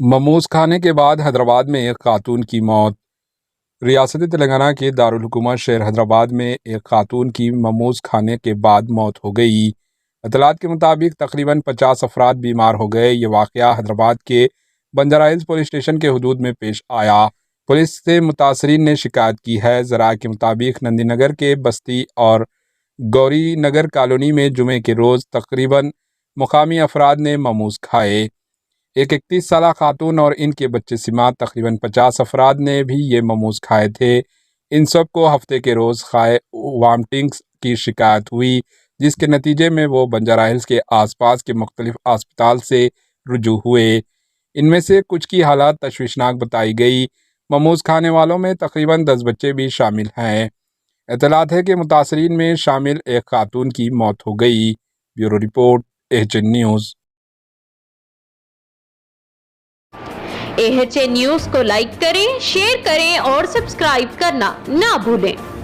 مموز کھانے کے بعد حیدرآباد میں ایک خاتون کی موت۔ ریاست تلنگانہ کے دارالحکومت شہر حیدرآباد میں ایک خاتون کی مموز کھانے کے بعد موت ہو گئی۔ اطلاعات کے مطابق تقریباً 50 افراد بیمار ہو گئے۔ یہ واقعہ حیدرآباد کے بنجارہ ہلز پولیس اسٹیشن کے حدود میں پیش آیا۔ پولیس سے متاثرین نے شکایت کی ہے۔ ذرائع کے مطابق نندی نگر کے بستی اور گوری نگر کالونی میں جمعے کے روز تقریباً مقامی افراد نے مموز کھائے۔ ایک 31 سالہ خاتون اور ان کے بچے سمیت تقریباً 50 افراد نے بھی یہ مموز کھائے تھے۔ ان سب کو ہفتے کے روز کھائے وامٹنگز کی شکایت ہوئی، جس کے نتیجے میں وہ بنجارہ ہلز کے آس پاس کے مختلف اسپتال سے رجوع ہوئے۔ ان میں سے کچھ کی حالت تشویشناک بتائی گئی۔ مموز کھانے والوں میں تقریباً 10 بچے بھی شامل ہیں۔ اطلاعات ہے کہ متاثرین میں شامل ایک خاتون کی موت ہو گئی۔ Bureau report AHN news. AHN news کو لائک کریں، شیئر کریں اور سبسکرائب کرنا نہ بھولیں۔